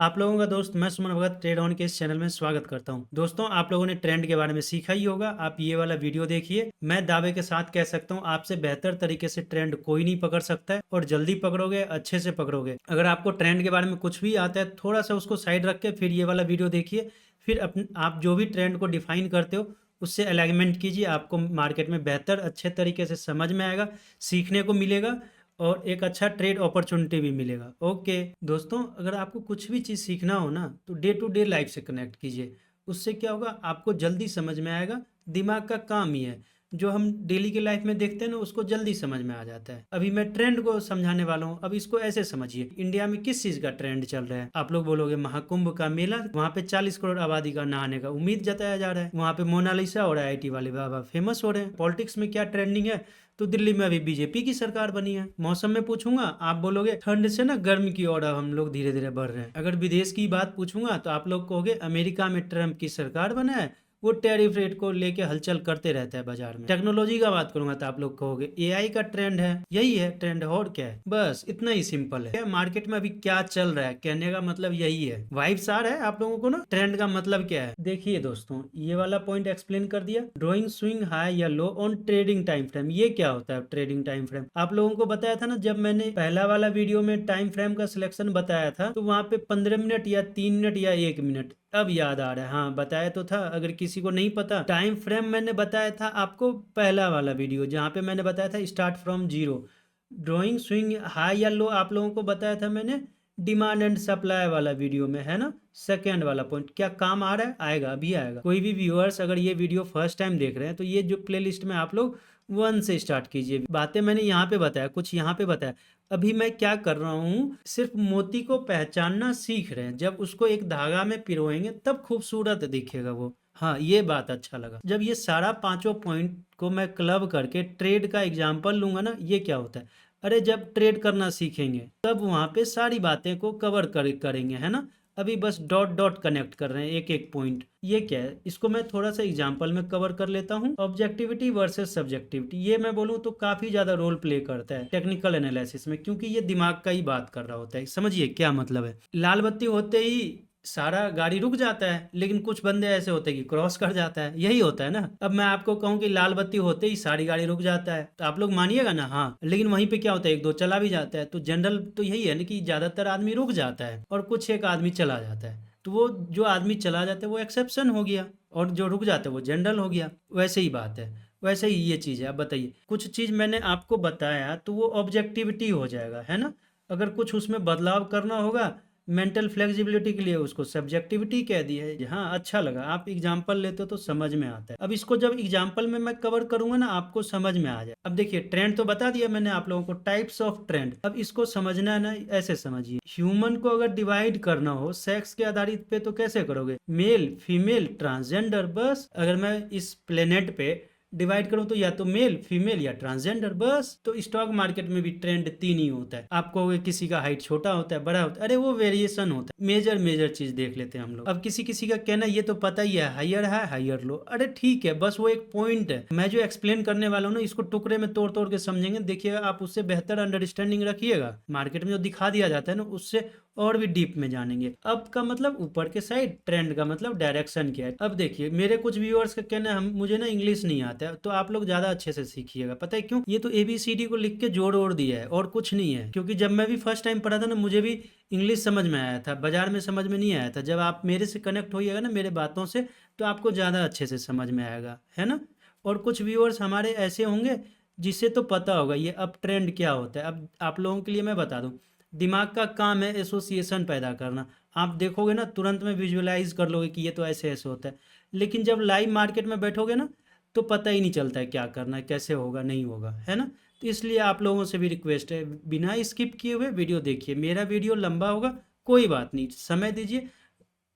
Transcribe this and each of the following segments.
आप लोगों का दोस्त मैं सुमन भगत ट्रेड ऑन के इस चैनल में स्वागत करता हूं। दोस्तों, आप लोगों ने ट्रेंड के बारे में सीखा ही होगा। आप ये वाला वीडियो देखिए। मैं दावे के साथ कह सकता हूं, आपसे बेहतर तरीके से ट्रेंड कोई नहीं पकड़ सकता है और जल्दी पकड़ोगे, अच्छे से पकड़ोगे। अगर आपको ट्रेंड के बारे में कुछ भी आता है, थोड़ा सा उसको साइड रख के फिर ये वाला वीडियो देखिए। फिर आप जो भी ट्रेंड को डिफाइन करते हो उससे अलाइनमेंट कीजिए। आपको मार्केट में बेहतर अच्छे तरीके से समझ में आएगा, सीखने को मिलेगा और एक अच्छा ट्रेड अपॉर्चुनिटी भी मिलेगा। ओके दोस्तों, अगर आपको कुछ भी चीज़ सीखना हो ना तो डे टू डे लाइफ से कनेक्ट कीजिए। उससे क्या होगा, आपको जल्दी समझ में आएगा। दिमाग का काम ही है, जो हम डेली की लाइफ में देखते हैं ना उसको जल्दी समझ में आ जाता है। अभी मैं ट्रेंड को समझाने वाला हूँ। अब इसको ऐसे समझिए, इंडिया में किस चीज़ का ट्रेंड चल रहा है। आप लोग बोलोगे महाकुंभ का मेला, वहाँ पे 40 करोड़ आबादी का नहाने का उम्मीद जताया जा रहा है। वहाँ पे मोनालिसा और आईआईटी वाले बाबा फेमस हो रहे हैं। पॉलिटिक्स में क्या ट्रेंडिंग है, तो दिल्ली में अभी बीजेपी की सरकार बनी है। मौसम में पूछूंगा, आप बोलोगे ठंड से ना गर्म की ओर अब हम लोग धीरे धीरे बढ़ रहे हैं। अगर विदेश की बात पूछूंगा तो आप लोग कहोगे अमेरिका में ट्रम्प की सरकार बना है, वो टैरिफ रेट को लेके हलचल करते रहता है बाजार में। टेक्नोलॉजी का बात करूंगा तो आप लोग कहोगे एआई का ट्रेंड है। यही है ट्रेंड, और क्या है, बस इतना ही सिंपल है। मार्केट में अभी क्या चल रहा है, कहने का मतलब यही है। वाइब्स आ रहा है आप लोगों को ना, ट्रेंड का मतलब क्या है। देखिए दोस्तों, ये वाला पॉइंट एक्सप्लेन कर दिया। ड्रॉइंग स्विंग हाई या लो ऑन ट्रेडिंग टाइम फ्रेम। ये क्या होता है ट्रेडिंग टाइम फ्रेम? आप लोगों को बताया था ना, जब मैंने पहला वाला वीडियो में टाइम फ्रेम का सिलेक्शन बताया था तो वहां पे 15 मिनट या 3 मिनट या 1 मिनट, अब याद आ रहा है। हाँ, बताया तो था। अगर किसी को नहीं पता, टाइम फ्रेम मैंने बताया था आपको पहला वाला वीडियो, जहाँ पे मैंने बताया था start from zero. Drawing swing high या लो आप लोगों को बताया था मैंने डिमांड एंड सप्लाई वाला वीडियो में, है ना। सेकेंड वाला पॉइंट क्या काम आ रहा है, आएगा, अभी आएगा। कोई भी व्यूअर्स अगर ये वीडियो फर्स्ट टाइम देख रहे हैं तो ये जो प्लेलिस्ट में आप लोग 1 से स्टार्ट कीजिए। बातें मैंने यहाँ पे बताया, कुछ यहाँ पे बताया। अभी मैं क्या कर रहा हूँ, सिर्फ मोती को पहचानना सीख रहे हैं। जब उसको एक धागा में पिरोएंगे तब खूबसूरत दिखेगा वो। हाँ, ये बात अच्छा लगा। जब ये सारा पांचों पॉइंट को मैं क्लब करके ट्रेड का एग्जाम्पल लूंगा ना, ये क्या होता है, अरे जब ट्रेड करना सीखेंगे तब वहां पे सारी बातें को करेंगे, है ना। अभी बस डॉट डॉट कनेक्ट कर रहे हैं एक एक पॉइंट। ये क्या है, इसको मैं थोड़ा सा एग्जांपल में कवर कर लेता हूँ। ऑब्जेक्टिविटी वर्सेस सब्जेक्टिविटी, ये मैं बोलूँ तो काफी ज्यादा रोल प्ले करता है टेक्निकल एनालिसिस में, क्योंकि ये दिमाग का ही बात कर रहा होता है। समझिए क्या मतलब है। लाल बत्ती होते ही सारा गाड़ी रुक जाता है, लेकिन कुछ बंदे ऐसे होते हैं कि क्रॉस कर जाता है। यही होता है ना। अब मैं आपको कहूँ कि लाल बत्ती होते ही सारी गाड़ी रुक जाता है तो आप लोग मानिएगा ना, हाँ। लेकिन वहीं पे क्या होता है, एक दो चला भी जाता है। तो जनरल तो यही है ना कि ज्यादातर आदमी रुक जाता है और कुछ एक आदमी चला जाता है। तो वो जो आदमी चला जाता है वो एक्सेप्शन हो गया, और जो रुक जाता है वो जनरल हो गया। वैसे ही बात है, वैसे ही ये चीज़ है। अब बताइए, कुछ चीज़ मैंने आपको बताया तो वो ऑब्जेक्टिविटी हो जाएगा, है ना। अगर कुछ उसमें बदलाव करना होगा मेंटल फ्लेक्सिबिलिटी के लिए, उसको सब्जेक्टिविटी कह दी है। हाँ, अच्छा लगा, आप एग्जाम्पल लेते हो तो समझ में आता है। अब इसको जब एग्जाम्पल में मैं कवर करूंगा ना, आपको समझ में आ जाए। अब देखिए, ट्रेंड तो बता दिया मैंने आप लोगों को, टाइप्स ऑफ ट्रेंड। अब इसको समझना है ना, ऐसे समझिए। ह्यूमन को अगर डिवाइड करना हो सेक्स के आधारित पे तो कैसे करोगे, मेल फीमेल ट्रांसजेंडर। बस अगर मैं इस प्लेनेट पे डिवाइड करूं तो या तो मेल फीमेल या ट्रांसजेंडर, बस। तो स्टॉक मार्केट में भी ट्रेंड 3 ही होता है। आप कहोगे किसी का हाइट छोटा होता है, बड़ा होता है, अरे वो वेरिएशन होता है। मेजर मेजर चीज देख लेते हैं हम लोग। अब किसी किसी का कहना ये तो पता ही है हायर लो, अरे ठीक है, बस वो एक पॉइंट है। मैं जो एक्सप्लेन करने वाला हूँ ना, इसको टुकड़े में तोड़ तोड़ के समझेंगे, देखिएगा आप उससे बेहतर अंडरस्टैंडिंग रखिएगा। मार्केट में जो दिखा दिया जाता है ना, उससे और भी डीप में जानेंगे। अप का मतलब ऊपर के साइड, ट्रेंड का मतलब डायरेक्शन क्या है। अब देखिए, मेरे कुछ व्यूअर्स का कहना है हम मुझे ना इंग्लिश नहीं आता है, तो आप लोग ज्यादा अच्छे से सीखिएगा। पता है क्यों? ये तो ABCD को लिख के जोड़ ओड़ दिया है और कुछ नहीं है। क्योंकि जब मैं भी फर्स्ट टाइम पढ़ा था ना, मुझे भी इंग्लिश समझ में आया था, बाजार में समझ में नहीं आया था। जब आप मेरे से कनेक्ट होइएगा ना, मेरे बातों से, तो आपको ज्यादा अच्छे से समझ में आएगा, है ना। और कुछ व्यूअर्स हमारे ऐसे होंगे जिसे तो पता होगा ये अप ट्रेंड क्या होता है। अब आप लोगों के लिए मैं बता दूं, दिमाग का काम है एसोसिएशन पैदा करना। आप देखोगे ना, तुरंत में विजुअलाइज कर लोगे कि ये तो ऐसे ऐसे होता है। लेकिन जब लाइव मार्केट में बैठोगे ना, तो पता ही नहीं चलता है क्या करना है, कैसे होगा नहीं होगा, है ना। तो इसलिए आप लोगों से भी रिक्वेस्ट है, बिना स्किप किए हुए वीडियो देखिए। मेरा वीडियो लंबा होगा, कोई बात नहीं, समय दीजिए,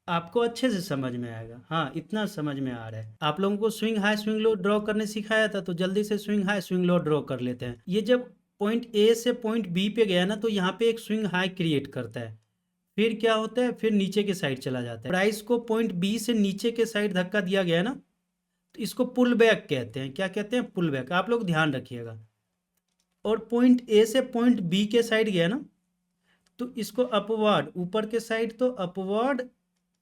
आपको अच्छे से समझ में आएगा। हाँ, इतना समझ में आ रहा है। आप लोगों को स्विंग हाई स्विंग लो ड्रॉ करने सिखाया था, तो जल्दी से स्विंग हाई स्विंग लो ड्रॉ कर लेते हैं। ये जब पॉइंट ए से पॉइंट बी पे गया ना, तो यहाँ पे एक स्विंग हाई क्रिएट करता है। फिर क्या होता है, फिर नीचे के साइड चला जाता है। प्राइस को पॉइंट बी से नीचे के साइड धक्का दिया गया ना, तो इसको पुल बैक कहते हैं। क्या कहते हैं? Pull back. आप लोग ध्यान रखिएगा। और पॉइंट ए से पॉइंट बी के साइड गया ना, तो इसको अपवर्ड, ऊपर के साइड तो अपवर्ड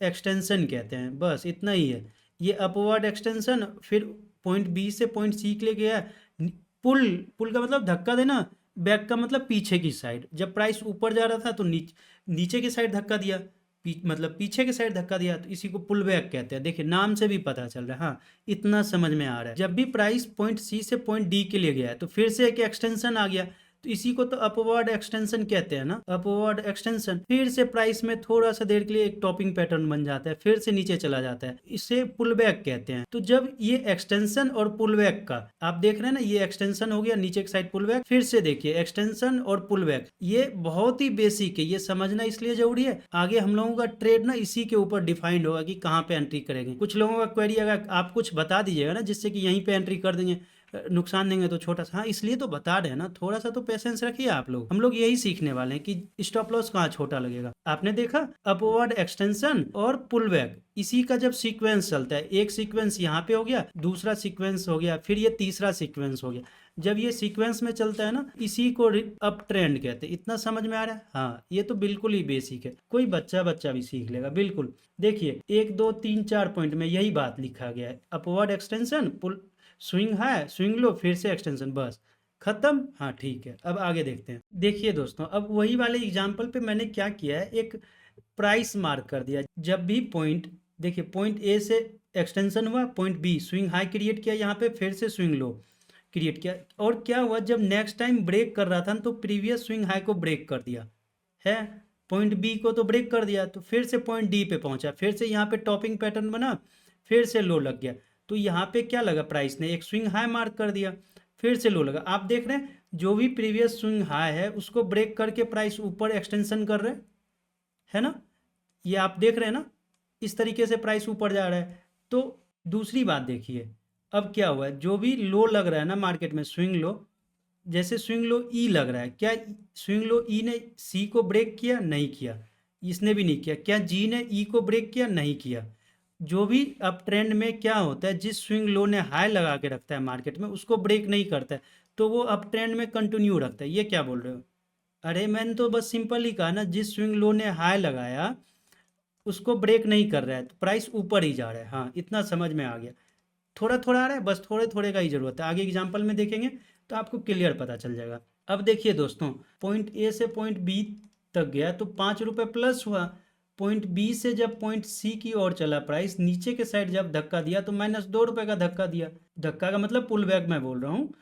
एक्सटेंशन कहते हैं, बस इतना ही है। ये अपवर्ड एक्सटेंशन, फिर पॉइंट बी से पॉइंट सी के लिए गया है। पुल, पुल का मतलब धक्का देना, बैक का मतलब पीछे की साइड। जब प्राइस ऊपर जा रहा था तो नीचे की साइड धक्का दिया, मतलब पीछे की साइड धक्का दिया, तो इसी को पुल बैक कहते हैं। देखिए नाम से भी पता चल रहा है। हाँ, इतना समझ में आ रहा है। जब भी प्राइस पॉइंट सी से पॉइंट डी के लिए गया है तो फिर से एक एक्सटेंशन आ गया, तो इसी को तो अपवर्ड एक्सटेंशन कहते हैं ना, अपवर्ड एक्सटेंशन। फिर से प्राइस में थोड़ा सा देर के लिए एक टॉपिंग पैटर्न बन जाता है, फिर से नीचे चला जाता है, इसे पुल बैक कहते हैं। तो जब ये एक्सटेंशन और पुल बैक का आप देख रहे हैं ना, ये एक्सटेंशन हो गया, नीचे की साइड पुल बैक, फिर से देखिए एक्सटेंशन और पुल बैक, ये बहुत ही बेसिक है, ये समझना इसलिए जरूरी है। आगे हम लोगों का ट्रेड ना इसी के ऊपर डिफाइंड होगा कि कहाँ पे एंट्री करेंगे। कुछ लोगों का क्वेरी अगर आप कुछ बता दीजिएगा ना जिससे कि यहीं पे एंट्री कर देंगे, नुकसान देंगे तो छोटा सा, हाँ इसलिए तो बता रहे हैं ना, थोड़ा सा तो पेशेंस रखिए आप लोग। हम लोग यही सीखने वाले हैं कि स्टॉप लॉस कहाँ छोटा लगेगा। आपने देखा अपवर्ड एक्सटेंशन और पुल बैक, इसी का जब सीक्वेंस चलता है, एक सीक्वेंस यहाँ पे हो गया, दूसरा सीक्वेंस हो गया, फिर ये तीसरा सीक्वेंस हो गया। जब ये सीक्वेंस में चलता है ना, इसी को अप ट्रेंड कहते हैं। इतना समझ में आ रहा है? हाँ, ये तो बिल्कुल ही बेसिक है, कोई बच्चा भी सीख लेगा बिल्कुल। देखिए 1 2 3 4 पॉइंट में यही बात लिखा गया है, अपवर्ड एक्सटेंशन, पुल, स्विंग है, स्विंग लो, फिर से एक्सटेंशन, बस खत्म। हाँ ठीक है, अब आगे देखते हैं। देखिए दोस्तों, अब वही वाले एग्जाम्पल पे मैंने क्या किया है, एक प्राइस मार्क कर दिया। जब भी पॉइंट, देखिए पॉइंट ए से एक्सटेंशन हुआ, point B swing high create किया, यहाँ पे फिर से स्विंग लो क्रिएट किया, और क्या हुआ, जब नेक्स्ट टाइम ब्रेक कर रहा था तो प्रीवियस स्विंग हाई को ब्रेक कर दिया है, पॉइंट बी को तो ब्रेक कर दिया, तो फिर से पॉइंट डी पे पहुंचा, फिर से यहाँ पे टॉपिंग पैटर्न बना, फिर से लो लग गया। तो यहाँ पे क्या लगा, प्राइस ने एक स्विंग हाई मार्क कर दिया, फिर से लो लगा। आप देख रहे हैं जो भी प्रीवियस स्विंग हाई है उसको ब्रेक करके प्राइस ऊपर एक्सटेंशन कर रहे है ना, ये आप देख रहे हैं ना, इस तरीके से प्राइस ऊपर जा रहा है। तो दूसरी बात देखिए, अब क्या हुआ है, जो भी लो लग रहा है ना मार्केट में, स्विंग लो, जैसे स्विंग लो ई लग रहा है, क्या स्विंग लो ई ने सी को ब्रेक किया? नहीं किया, इसने भी नहीं किया। क्या जी ने ई को ब्रेक किया? नहीं किया। जो भी अप ट्रेंड में क्या होता है, जिस स्विंग लो ने हाई लगा के रखता है मार्केट में, उसको ब्रेक नहीं करता है, तो वो अप ट्रेंड में कंटिन्यू रखता है। ये क्या बोल रहे हो? अरे मैंने तो बस सिंपल ही कहा ना, जिस स्विंग लो ने हाई लगाया उसको ब्रेक नहीं कर रहा है तो प्राइस ऊपर ही जा रहा है। हाँ, इतना समझ में आ गया। थोड़ा थोड़ा आ रहा है, बस थोड़े थोड़े का ही जरूरत है, आगे एग्जाम्पल में देखेंगे तो आपको क्लियर पता चल जाएगा। अब देखिए दोस्तों, पॉइंट ए से पॉइंट बी तक गया तो 5 रुपये प्लस हुआ, पॉइंट बी से जब पॉइंट सी की ओर चला प्राइस, नीचे के साइड जब धक्का दिया तो -2 रुपये का धक्का दिया। धक्का का मतलब पुल बैक मैं बोल रहा हूँ।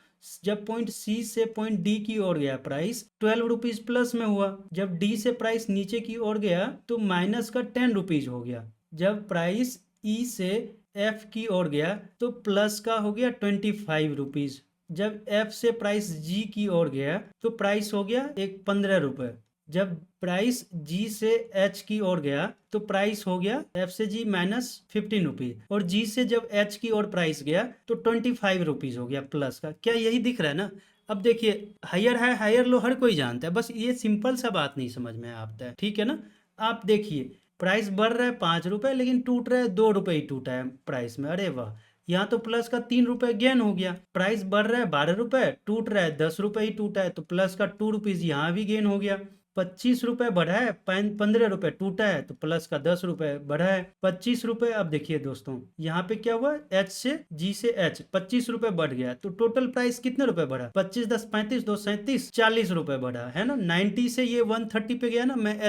जब पॉइंट सी से पॉइंट डी की ओर गया प्राइस 12 रुपीज प्लस में हुआ। जब डी से प्राइस नीचे की ओर गया तो माइनस का 10 रुपीज हो गया। जब प्राइस ई से एफ की ओर गया तो प्लस का हो गया 25 रुपीज। जब एफ से प्राइस जी की ओर गया तो प्राइस हो गया एक 15 रुपये। जब प्राइस जी से एच की ओर गया तो प्राइस हो गया एफ से जी -15 रुपीज, और जी से जब एच की ओर प्राइस गया तो 25 रुपीज हो गया प्लस का। क्या यही दिख रहा है ना? अब देखिए, हायर है हायर लो हर कोई जानता है, बस ये सिंपल सा बात नहीं समझ में आता है, ठीक है ना। आप देखिए प्राइस बढ़ रहा है 5 रुपए, लेकिन टूट रहा है 2 रुपए ही टूटा है प्राइस में। अरे वाह, यहाँ तो प्लस का 3 रुपए गेन हो गया। प्राइस बढ़ रहा है 12 रुपए, टूट रहा है 10 रुपए ही टूटा है, तो प्लस का 2 रुपीज यहाँ भी गेन हो गया। 25 रुपए बढ़ा है, 15 रुपए टूटा है, तो प्लस का 10 रुपए बढ़ा है 25 रुपए। अब देखिए दोस्तों, यहाँ पे क्या हुआ, एच से जी से एच 25 रुपए बढ़ गया, तो टोटल प्राइस कितने रुपए बढ़ा? 25 10 35 2 37 40 रुपए बढ़ा है ना। 90 से ये 130 पे गया ना, मैं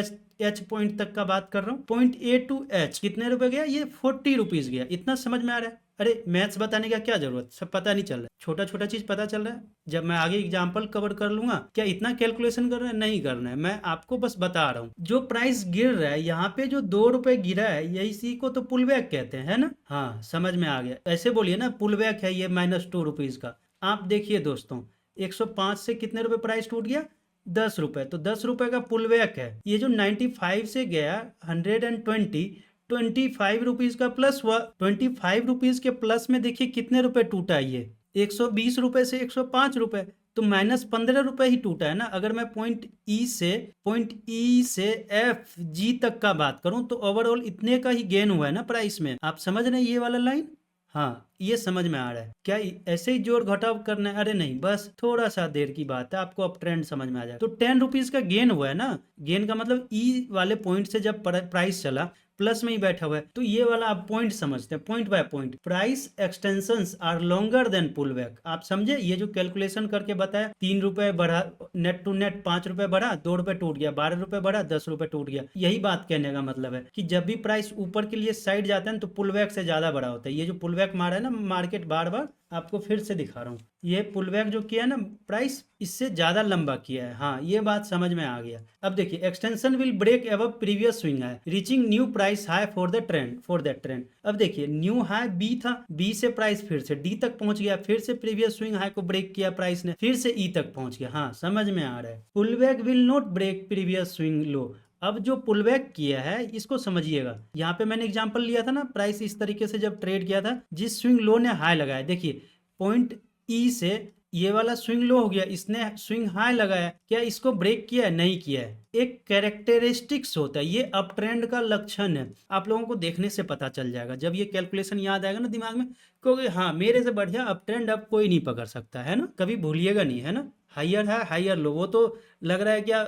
एच पॉइंट तक का बात कर रहा हूँ। पॉइंट ए टू एच कितने रुपए गया? ये 40 रुपीज गया। इतना समझ में आ रहा है? अरे मैथ्स बताने का क्या जरूरत, सब पता नहीं चल रहा है, छोटा छोटा चीज पता चल रहा है। जब मैं आगे एग्जाम्पल कवर कर लूंगा, क्या इतना कैलकुलेशन करना है? नहीं करना है, मैं आपको बस बता रहा हूँ। जो प्राइस गिर रहा है यहाँ पे, जो 2 रुपए गिरा है, यही सी को तो पुल बैक कहते हैं, है ना। हाँ समझ में आ गया, ऐसे बोलिए ना, पुल बैक है ये -2 रुपीज का। आप देखिए दोस्तों, 105 से कितने रुपए प्राइस टूट गया? 10 रुपए, तो 10 रुपए का पुल बैक है। ये जो 95 से गया 120, 25 रुपीज का प्लस हुआ। 25 रुपीज के प्लस में देखिए कितने रुपए टूटा है ये, 120 रुपए से 105 रुपए, तो -15 रुपए ही टूटा है ना। अगर मैं पॉइंट ई से एफ जी तक का बात करूं तो ओवरऑल इतने का ही गेन हुआ है ना प्राइस में। आप समझ रहे हैं ये वाला लाइन? हाँ, ये समझ में आ रहा है। क्या ऐसे ही जोड़ घटाव करना है? अरे नहीं, बस थोड़ा सा देर की बात है, आपको अब ट्रेंड समझ में आ जाएगा। तो 10 रुपीज का गेन हुआ है ना, गेन का मतलब ई वाले पॉइंट से जब प्राइस चला प्लस में ही बैठा हुआ है, तो ये वाला आप पॉइंट समझते हैं, point by point. Price extensions are longer than pull back. आप समझे? ये जो कैलकुलेशन करके बताया, 3 रुपए बढ़ा, नेट टू नेट 5 रुपए बढ़ा, 2 रुपए टूट गया, 12 रुपए बढ़ा, 10 रुपए टूट गया। यही बात कहने का मतलब है कि जब भी प्राइस ऊपर के लिए साइड जाता है ना, तो पुल बैक से ज्यादा बड़ा होता है। ये जो पुल बैक मारा है ना मार्केट, बार बार आपको फिर से दिखा रहा हूँ, ये पुल बैक जो किया है ना प्राइस, इससे ज्यादा लंबा किया है। हाँ, ये बात समझ में आ गया। अब देखिए, extension will break above previous swing high reaching new price high for the trend, for that trend. अब देखिए, न्यू हाई बी था, बी से प्राइस फिर से डी तक पहुंच गया, फिर से प्रीवियस स्विंग हाई को ब्रेक किया प्राइस ने, फिर से ई तक पहुंच गया। हाँ, समझ में आ रहा है। Pull back will not break previous swing low. अब जो पुल बैक किया है इसको समझिएगा। यहाँ पे मैंने एग्जांपल लिया था ना, प्राइस इस तरीके से जब ट्रेड किया था, जिस स्विंग लो ने हाई लगाया, देखिए पॉइंट ई से ये वाला स्विंग लो हो गया, इसने स्विंग हाई लगाया, क्या इसको ब्रेक किया है? नहीं किया है। एक कैरेक्टरिस्टिक्स होता है, ये अप ट्रेंड का लक्षण है। आप लोगों को देखने से पता चल जाएगा, जब ये कैलकुलेशन याद आएगा ना दिमाग में, क्योंकि हाँ, मेरे से बढ़िया अप ट्रेंड अब कोई नहीं पकड़ सकता है ना, कभी भूलिएगा नहीं, है ना। हाइयर है, हाइयर लो, वो तो लग रहा है क्या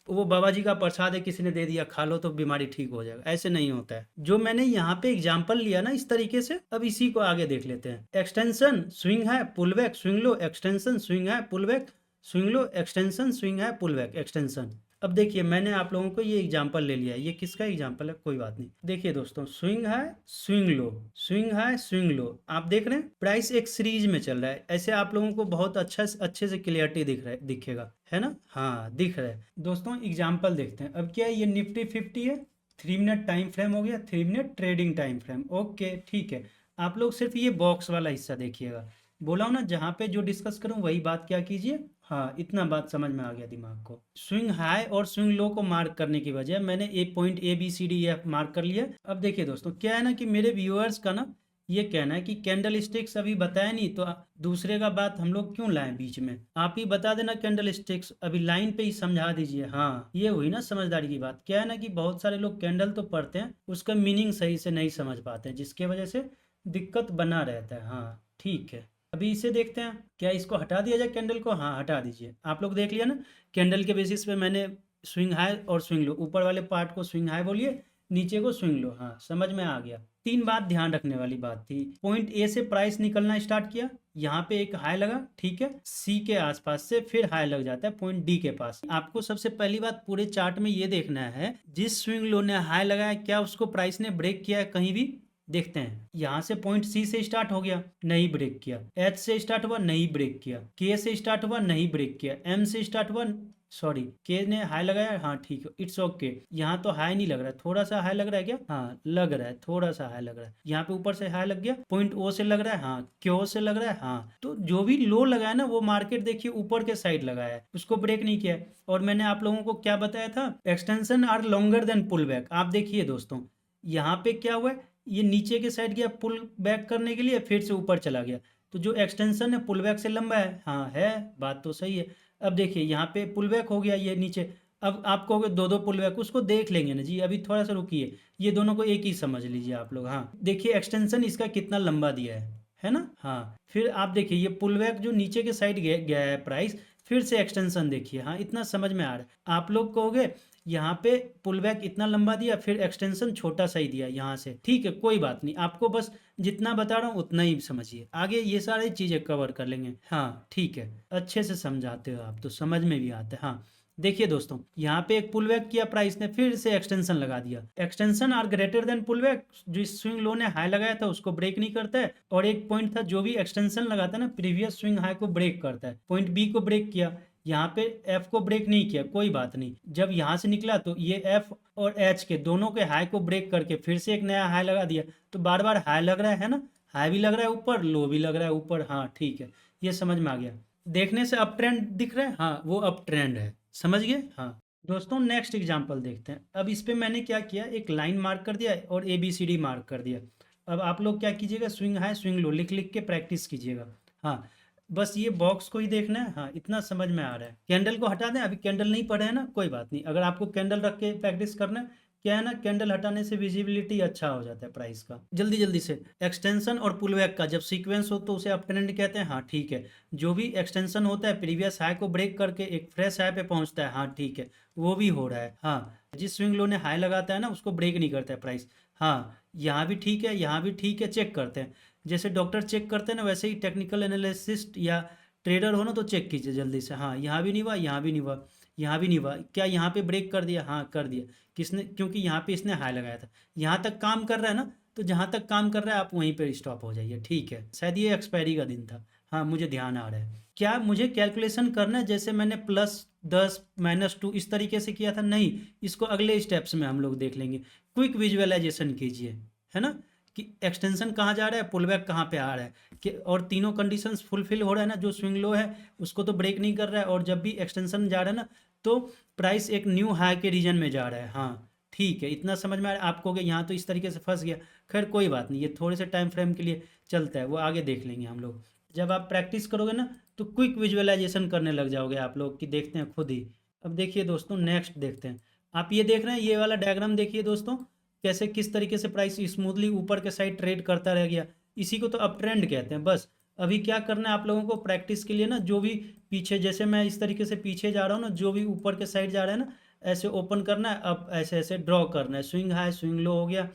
वो बाबा जी का प्रसाद है, किसी ने दे दिया, खा लो तो बीमारी ठीक हो जाएगा, ऐसे नहीं होता है। जो मैंने यहाँ पे एग्जांपल लिया ना इस तरीके से, अब इसी को आगे देख लेते हैं। एक्सटेंशन स्विंग है, पुल बैक स्विंग लो, एक्सटेंशन स्विंग है, पुल बैक स्विंग लो, एक्सटेंशन स्विंग है, पुल बैक एक्सटेंशन। अब देखिए, मैंने आप लोगों को ये एग्जांपल ले लिया है, ये किसका एग्जांपल है, कोई बात नहीं। देखिए दोस्तों, स्विंग है, स्विंग लो, स्विंग है, स्विंग लो, आप देख रहे हैं प्राइस एक सीरीज में चल रहा है, ऐसे आप लोगों को बहुत अच्छे से क्लियरिटी दिखेगा, है ना। हाँ, दिख रहा है। दोस्तों एग्जाम्पल देखते हैं। अब क्या है, ये निफ्टी 50 है, 3 मिनट टाइम फ्रेम हो गया, 3 minute trading time frame, okay ठीक है। आप लोग सिर्फ ये बॉक्स वाला हिस्सा देखिएगा, बोला हूं ना, जहां पे जो डिस्कस करूं वही बात क्या कीजिए। हाँ, इतना बात समझ में आ गया दिमाग को। स्विंग हाई और स्विंग लो को मार्क करने की बजाय मैंने एक पॉइंट ABCDEF मार्क कर लिया। अब देखिए दोस्तों, क्या है ना कि मेरे व्यूअर्स का ना ये कहना है कि कैंडल स्टिक्स अभी बताया नहीं, तो दूसरे का बात हम लोग क्यों लाएं बीच में, आप ही बता देना कैंडल स्टिक्स, अभी लाइन पे ही समझा दीजिए। हाँ, ये हुई ना समझदारी की बात। क्या है ना कि बहुत सारे लोग कैंडल तो पढ़ते हैं, उसका मीनिंग सही से नहीं समझ पाते हैं, जिसके वजह से दिक्कत बना रहता है। हाँ ठीक है, अभी इसे देखते हैं, क्या इसको हटा दिया जाए कैंडल को? हाँ, हटा दीजिए। आप लोग देख लिया ना, कैंडल के बेसिस पे मैंने स्विंग हाई और स्विंग लो, ऊपर वाले पार्ट को स्विंग हाई बोलिए, नीचे को स्विंग लो। हाँ, समझ में आ गया। 3 बात ध्यान रखने वाली बात थी। पॉइंट ए से प्राइस निकलना स्टार्ट किया, यहाँ पे एक हाई लगा, ठीक है, सी के आसपास से फिर हाई लग जाता है पॉइंट डी के पास। आपको सबसे पहली बात पूरे चार्ट में ये देखना है, जिस स्विंग लो ने हाई लगाया, क्या उसको प्राइस ने ब्रेक किया है कहीं भी? देखते हैं, यहाँ से पॉइंट सी से स्टार्ट हो गया, नहीं ब्रेक किया। एच से स्टार्ट हुआ, नहीं ब्रेक किया। के से स्टार्ट हुआ, नहीं ब्रेक किया। एम से स्टार्ट हुआ, सॉरी के ने हाई लगाया, हाँ ठीक है, इट्स ओके। यहाँ तो हाई नहीं लग रहा है, थोड़ा सा हाई लग रहा है क्या? हाँ लग रहा है, थोड़ा सा हाई लग रहा है। यहाँ पे ऊपर से हाई लग गया, पॉइंट ओ से लग रहा है, हाँ क्यू से लग रहा है। हाँ, तो जो भी लो लगाया ना, वो मार्केट देखिए ऊपर के साइड लगाया है, उसको ब्रेक नहीं किया है। और मैंने आप लोगों को क्या बताया था, extension are longer than pull back. आप देखिए दोस्तों, यहाँ पे क्या हुआ है, ये नीचे के साइड गया पुल बैक करने के लिए, फिर से ऊपर चला गया, तो जो एक्सटेंशन है पुल बैक से लंबा है। हाँ है, बात तो सही है। अब देखिए, यहाँ पे पुल बैक हो गया ये नीचे, अब आप कहोगे दो दो पुल बैक, उसको देख लेंगे ना जी, अभी थोड़ा सा रुकिए, ये दोनों को एक ही समझ लीजिए आप लोग। हाँ देखिए, एक्सटेंशन इसका कितना लंबा दिया है ना। हाँ, फिर आप देखिए, ये पुल बैक जो नीचे के साइड गया है प्राइस, फिर से एक्सटेंशन देखिए। हाँ, इतना समझ में आ रहा है। आप लोग कहोगे यहाँ पे पुल बैक इतना लंबा दिया, फिर एक्सटेंशन छोटा सा ही दिया यहाँ से, ठीक है, कोई बात नहीं, आपको बस जितना बता रहा हूँ उतना ही समझिए, आगे ये सारी चीजें कवर कर लेंगे। हाँ ठीक है, अच्छे से समझाते हो आप तो, समझ में भी आता है। हाँ देखिए दोस्तों, यहाँ पे एक पुल बैक किया प्राइस ने, फिर से एक्सटेंशन लगा दिया। Extension are greater than pull back, जो स्विंग लो ने हाई लगाया था उसको ब्रेक नहीं करता है। और एक पॉइंट था, जो भी एक्सटेंशन लगाता है ना, प्रीवियस स्विंग हाई को ब्रेक करता है। पॉइंट बी को ब्रेक किया, यहाँ पे एफ को ब्रेक नहीं किया, कोई बात नहीं। जब यहाँ से निकला तो ये एफ और एच के दोनों के हाई को ब्रेक करके फिर से एक नया हाई लगा दिया, तो बार बार हाई लग रहा है ना, हाई भी लग रहा है ऊपर, लो भी लग रहा है ऊपर। हाँ ठीक है, ये समझ में आ गया। देखने से अप ट्रेंड दिख रहा है, हाँ वो अप ट्रेंड है, समझ गए। हाँ दोस्तों, नेक्स्ट एग्जांपल देखते हैं। अब इस पे मैंने क्या किया, एक लाइन मार्क कर दिया और ABCD मार्क कर दिया। अब आप लोग क्या कीजिएगा, स्विंग हाई स्विंग लो लिख लिख के प्रैक्टिस कीजिएगा। हाँ, बस ये बॉक्स को ही देखना है। हाँ, इतना समझ में आ रहा है। कैंडल को हटा दें, अभी कैंडल नहीं पढ़े हैं ना, कोई बात नहीं, अगर आपको कैंडल रख के प्रैक्टिस करना है क्या है ना, कैंडल हटाने से विजिबिलिटी अच्छा हो जाता है प्राइस का जल्दी जल्दी से। एक्सटेंशन और पुल बैक का जब सीक्वेंस हो तो उसे अप ट्रेंड कहते हैं, हाँ ठीक है। जो भी एक्सटेंशन होता है प्रीवियस हाई को ब्रेक करके एक फ्रेश हाई पे पहुंचता है, हाँ ठीक है, वो भी हो रहा है। हाँ, जिस स्विंग लो ने हाई लगाता है ना उसको ब्रेक नहीं करता है प्राइस। हाँ, यहाँ भी ठीक है, यहाँ भी ठीक है, चेक करते हैं। जैसे डॉक्टर चेक करते हैं ना वैसे ही टेक्निकल एनालिसिस्ट या ट्रेडर हो ना तो चेक कीजिए जल्दी से। हाँ, यहाँ भी नहीं हुआ, यहाँ भी नहीं हुआ, यहाँ भी नहीं हुआ, क्या यहाँ पे ब्रेक कर दिया? हाँ कर दिया। किसने? क्योंकि यहाँ पे इसने हाई लगाया था। यहाँ तक काम कर रहा है ना, तो जहाँ तक काम कर रहा है आप वहीं पे स्टॉप हो जाइए, ठीक है। शायद ये एक्सपायरी का दिन था, हाँ मुझे ध्यान आ रहा है। क्या मुझे कैलकुलेशन करना है जैसे मैंने +10 -2 इस तरीके से किया था? नहीं, इसको अगले स्टेप्स में हम लोग देख लेंगे। क्विक विजुअलाइजेशन कीजिए, है ना, कि एक्सटेंशन कहाँ जा रहा है, पुल बैक कहाँ पे आ रहा है, कि और तीनों कंडीशंस फुलफिल हो रहा है ना। जो स्विंग लो है उसको तो ब्रेक नहीं कर रहा है, और जब भी एक्सटेंशन जा रहा है ना तो प्राइस एक न्यू हाई के रीजन में जा रहा है। हाँ ठीक है, इतना समझ में आ रहा है आपको कि यहाँ तो इस तरीके से फंस गया। खैर कोई बात नहीं, ये थोड़े से टाइम फ्रेम के लिए चलता है, वो आगे देख लेंगे हम लोग। जब आप प्रैक्टिस करोगे ना तो क्विक विजुअलाइजेशन करने लग जाओगे आप लोग, कि देखते हैं खुद ही। अब देखिए दोस्तों, नेक्स्ट देखते हैं। आप ये देख रहे हैं, ये वाला डायग्राम देखिए दोस्तों, कैसे किस तरीके से प्राइस स्मूथली ऊपर के साइड ट्रेड करता रह गया। इसी को तो अप ट्रेंड कहते हैं। बस अभी क्या करना है आप लोगों को प्रैक्टिस के लिए ना, जो भी पीछे, जैसे मैं इस तरीके से पीछे जा रहा हूँ ना, जो भी ऊपर के साइड जा रहा है ना ऐसे ओपन करना है। अब ऐसे ऐसे ड्रॉ करना है, स्विंग हाई स्विंग लो हो गया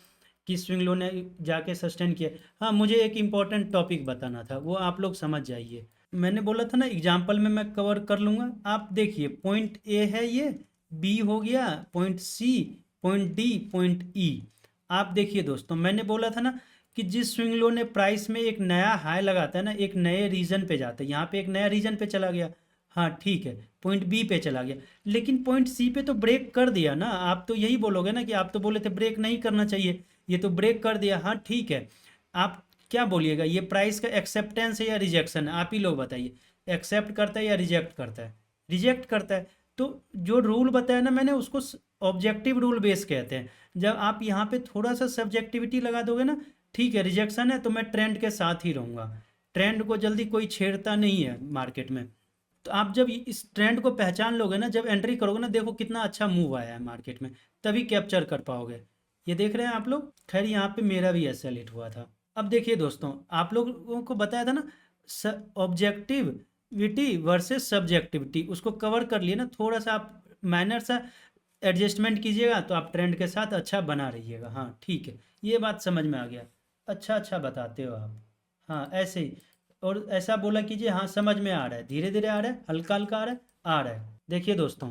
कि स्विंग लो ने जाके सस्टेन किया। हाँ, मुझे एक इम्पॉर्टेंट टॉपिक बताना था, वो आप लोग समझ जाइए। मैंने बोला था ना एग्जाम्पल में मैं कवर कर लूँगा। आप देखिए, पॉइंट ए है, ये बी हो गया, point C, point D, point E. आप देखिए दोस्तों, मैंने बोला था ना कि जिस स्विंग लो ने प्राइस में एक नया हाई लगाता है ना, एक नए रीजन पे जाता है। यहाँ पे एक नया रीजन पे चला गया, हाँ ठीक है, पॉइंट बी पे चला गया, लेकिन पॉइंट सी पे तो ब्रेक कर दिया ना। आप तो यही बोलोगे ना कि आप तो बोले थे ब्रेक नहीं करना चाहिए, ये तो ब्रेक कर दिया। हाँ ठीक है, आप क्या बोलिएगा, ये प्राइस का एक्सेप्टेंस है या रिजेक्शन है? आप ही लोग बताइए, एक्सेप्ट करता है या रिजेक्ट करता है? रिजेक्ट करता है। तो जो रूल बताया ना मैंने, उसको ऑब्जेक्टिव रूल बेस कहते हैं। जब आप यहाँ पे थोड़ा सा सब्जेक्टिविटी लगा दोगे ना, ठीक है रिजेक्शन है तो मैं ट्रेंड के साथ ही रहूँगा, ट्रेंड को जल्दी कोई छेड़ता नहीं है मार्केट में। तो आप जब इस ट्रेंड को पहचान लोगे ना, जब एंट्री करोगे ना, देखो कितना अच्छा मूव आया है मार्केट में, तभी कैप्चर कर पाओगे। ये देख रहे हैं आप लोग। खैर यहाँ पे मेरा भी ऐसा हिट हुआ था। अब देखिए दोस्तों, आप लोगों को बताया था ना ऑब्जेक्टिविटी वर्सेस सब्जेक्टिविटी, उसको कवर कर लिए ना। थोड़ा सा आप माइनर सा एडजस्टमेंट कीजिएगा तो आप ट्रेंड के साथ अच्छा बना रहिएगा। हाँ ठीक है, ये बात समझ में आ गया। अच्छा अच्छा बताते हो आप, हाँ ऐसे ही। और ऐसा बोला कीजिए, हाँ समझ में आ रहा है, धीरे धीरे आ रहा है, हल्का हल्का आ रहा है, आ रहा है। देखिए दोस्तों,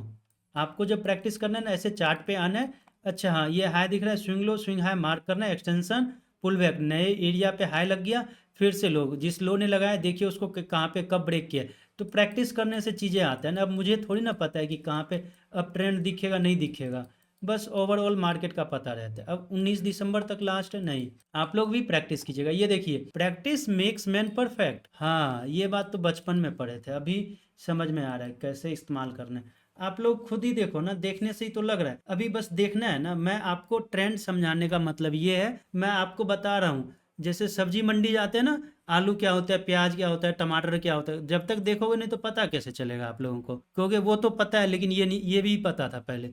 आपको जब प्रैक्टिस करना है ना, ऐसे चार्ट पे आना है। अच्छा हाँ, ये हाई दिख रहा है, swing low swing high mark करना है, एक्सटेंशन पुल बैक, नए एरिया पे हाई लग गया, फिर से लो, जिस लो ने लगाया देखिए उसको कहाँ पे कब ब्रेक किया। तो प्रैक्टिस करने से चीज़ें आती हैं ना। अब मुझे थोड़ी ना पता है कि कहाँ पे अब ट्रेंड दिखेगा नहीं दिखेगा, बस ओवरऑल मार्केट का पता रहता है। अब 19 दिसंबर तक लास्ट है, नहीं आप लोग भी प्रैक्टिस कीजिएगा। ये देखिए, प्रैक्टिस मेक्स मैन परफेक्ट। हाँ, ये बात तो बचपन में पढ़े थे, अभी समझ में आ रहा है कैसे इस्तेमाल करना है। आप लोग खुद ही देखो ना, देखने से ही तो लग रहा है, अभी बस देखना है ना। मैं आपको ट्रेंड समझाने का मतलब ये है, मैं आपको बता रहा हूँ। जैसे सब्जी मंडी जाते हैं ना, आलू क्या होता है, प्याज क्या होता है, टमाटर क्या होता है, जब तक देखोगे नहीं तो पता कैसे चलेगा आप लोगों को? क्योंकि वो तो पता है, लेकिन ये नहीं, ये भी पता था पहले,